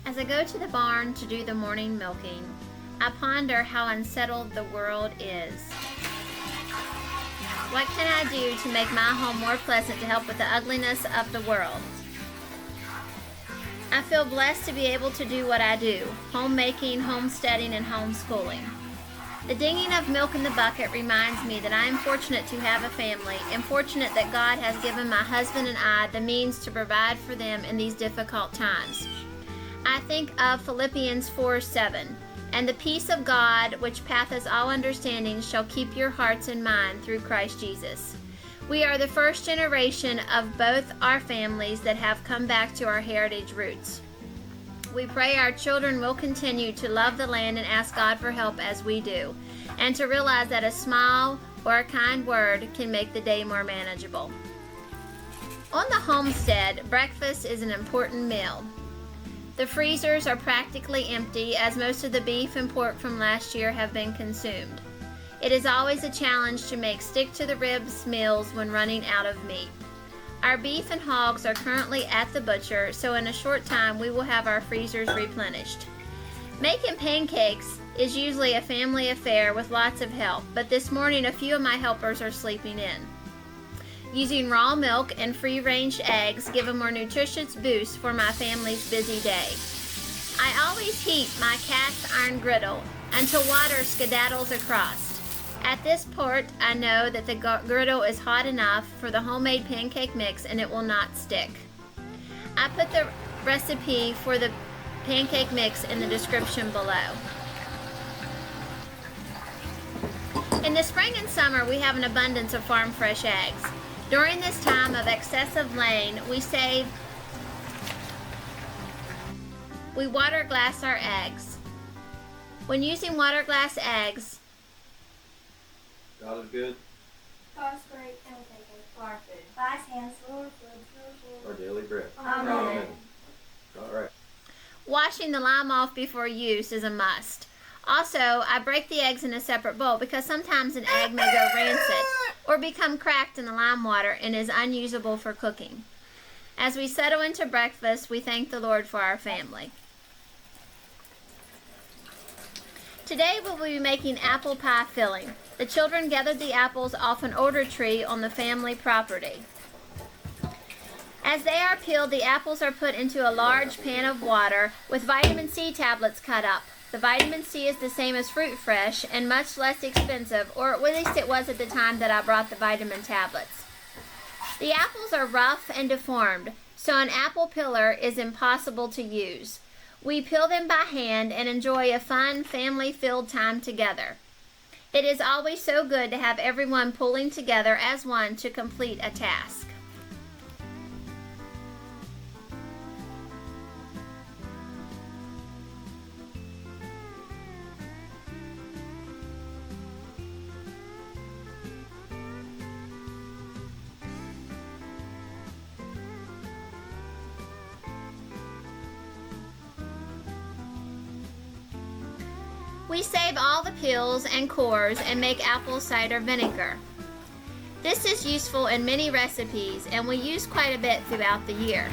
As I go to the barn to do the morning milking, I ponder how unsettled the world is. What can I do to make my home more pleasant to help with the ugliness of the world? I feel blessed to be able to do what I do, homemaking, homesteading, and homeschooling. The dinging of milk in the bucket reminds me that I am fortunate to have a family and fortunate that God has given my husband and I the means to provide for them in these difficult times. I think of Philippians 4:7, and the peace of God, which passeth all understanding, shall keep your hearts and mind through Christ Jesus. We are the first generation of both our families that have come back to our heritage roots. We pray our children will continue to love the land and ask God for help as we do, and to realize that a smile or a kind word can make the day more manageable. On the homestead, breakfast is an important meal. The freezers are practically empty as most of the beef and pork from last year have been consumed. It is always a challenge to make stick-to-the-ribs meals when running out of meat. Our beef and hogs are currently at the butcher, so in a short time we will have our freezers replenished. Making pancakes is usually a family affair with lots of help, but this morning a few of my helpers are sleeping in. Using raw milk and free-range eggs give a more nutritious boost for my family's busy day. I always heat my cast iron griddle until water skedaddles across. At this point, I know that the griddle is hot enough for the homemade pancake mix and it will not stick. I put the recipe for the pancake mix in the description below. In the spring and summer, we have an abundance of farm fresh eggs. During this time of excessive laying, we water glass our eggs. When using water glass eggs, God is good. God's great and taken for our food. By his hands, Lord, Our daily bread. Amen. All right. washing the lime off before use is a must. Also, I break the eggs in a separate bowl because sometimes an egg may go rancid or become cracked in the lime water and is unusable for cooking. As we settle into breakfast, we thank the Lord for our family. Today we will be making apple pie filling. The children gathered the apples off an older tree on the family property. As they are peeled, the apples are put into a large pan of water with vitamin C tablets cut up. The vitamin C is the same as fruit fresh and much less expensive, or at least it was at the time that I brought the vitamin tablets. The apples are rough and deformed, so an apple peeler is impossible to use. We peel them by hand and enjoy a fun, family-filled time together. It is always so good to have everyone pulling together as one to complete a task. We save all the peels and cores and make apple cider vinegar. This is useful in many recipes and we use quite a bit throughout the year.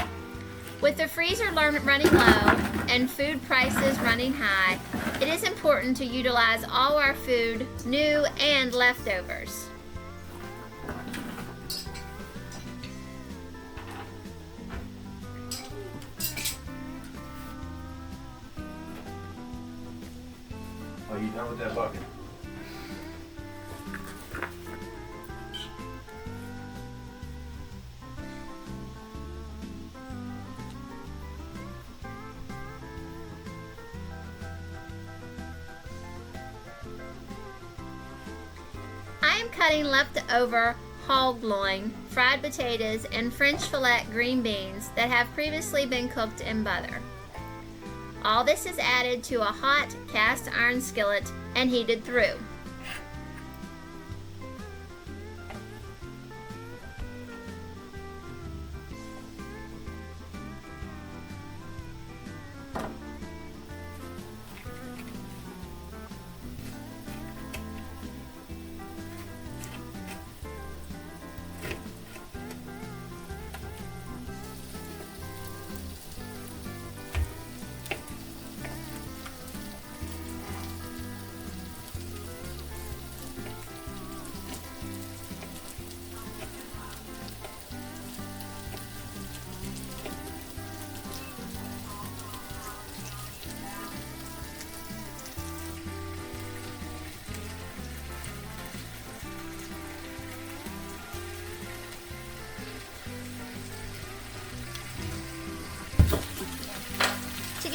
With the freezer running low and food prices running high, it is important to utilize all our food, new and leftovers. Are you done with that bucket? I am cutting leftover hog loin, fried potatoes, and French fillet green beans that have previously been cooked in butter. All this is added to a hot cast iron skillet and heated through.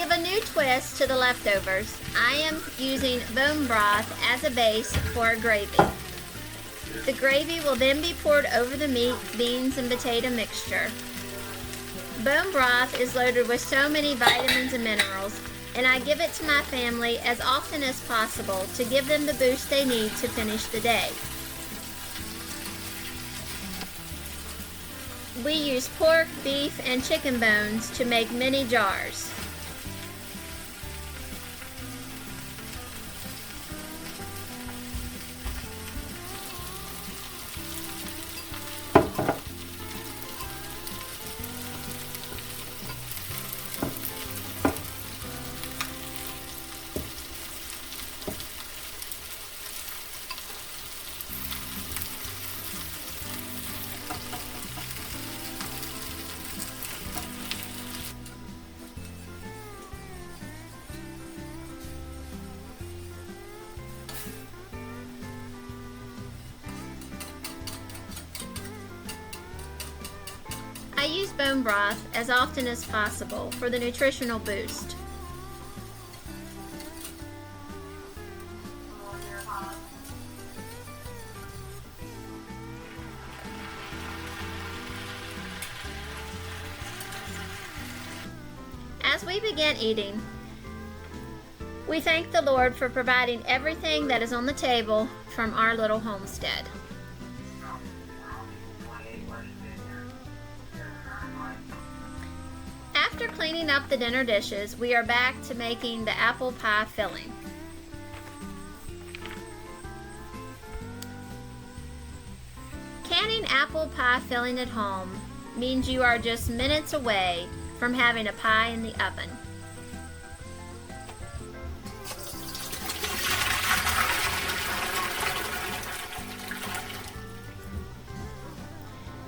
give a new twist to the leftovers, I am using bone broth as a base for a gravy. The gravy will then be poured over the meat, beans, and potato mixture. Bone broth is loaded with so many vitamins and minerals, and I give it to my family as often as possible to give them the boost they need to finish the day. We use pork, beef, and chicken bones to make many jars. I use bone broth as often as possible for the nutritional boost. As we begin eating, we thank the Lord for providing everything that is on the table from our little homestead. After cleaning up the dinner dishes, we are back to making the apple pie filling. Canning apple pie filling at home means you are just minutes away from having a pie in the oven.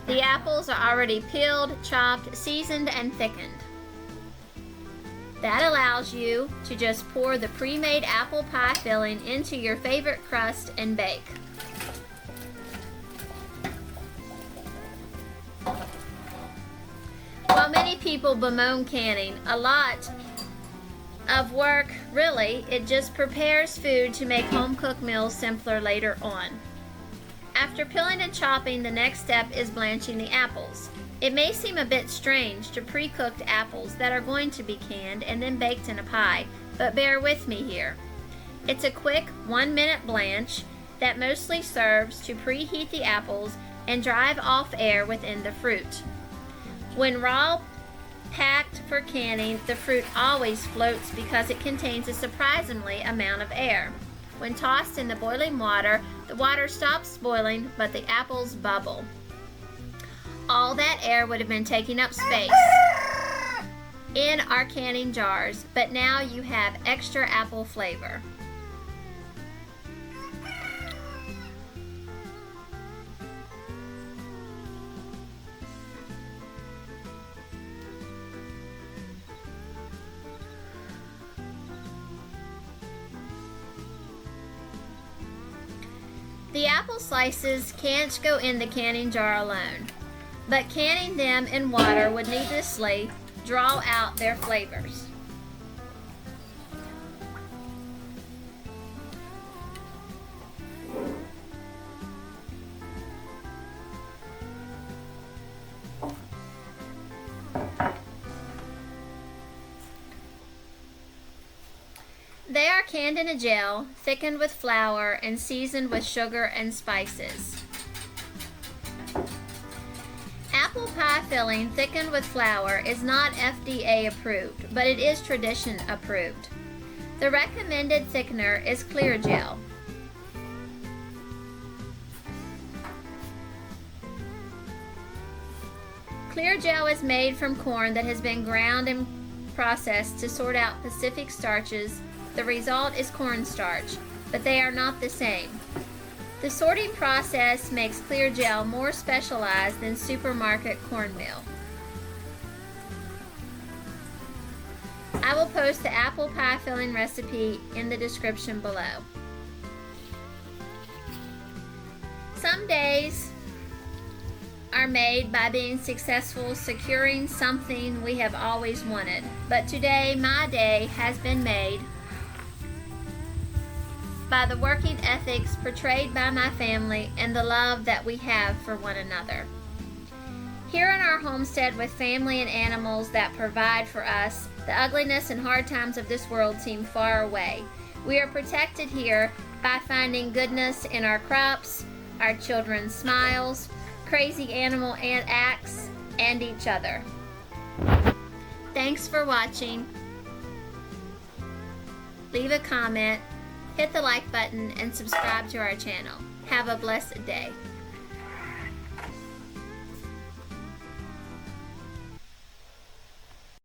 The apples are already peeled, chopped, seasoned, and thickened. That allows you to just pour the pre-made apple pie filling into your favorite crust and bake. While many people bemoan canning, a lot of work, really, it just prepares food to make home-cooked meals simpler later on. After peeling and chopping, the next step is blanching the apples. It may seem a bit strange to pre-cooked apples that are going to be canned and then baked in a pie, but bear with me here. It's a quick 1-minute blanch that mostly serves to preheat the apples and drive off air within the fruit. When raw, packed for canning, the fruit always floats because it contains a surprisingly amount of air. When tossed in the boiling water, the water stops boiling, but the apples bubble. All that air would have been taking up space in our canning jars, but now you have extra apple flavor. The apple slices can't go in the canning jar alone, but canning them in water would needlessly draw out their flavors. They are canned in a gel, thickened with flour, and seasoned with sugar and spices. Apple pie filling thickened with flour is not FDA approved, but it is tradition approved. The recommended thickener is clear gel. Clear gel is made from corn that has been ground and processed to sort out specific starches. The result is cornstarch, but they are not the same. The sorting process makes clear gel more specialized than supermarket cornmeal. I will post the apple pie filling recipe in the description below. Some days are made by being successful securing something we have always wanted. But today, my day has been made by the working ethics portrayed by my family and the love that we have for one another. Here in our homestead with family and animals that provide for us, the ugliness and hard times of this world seem far away. We are protected here by finding goodness in our crops, our children's smiles, crazy animal and acts, and each other. Thanks for watching. Leave a comment, hit the like button, and subscribe to our channel. Have a blessed day.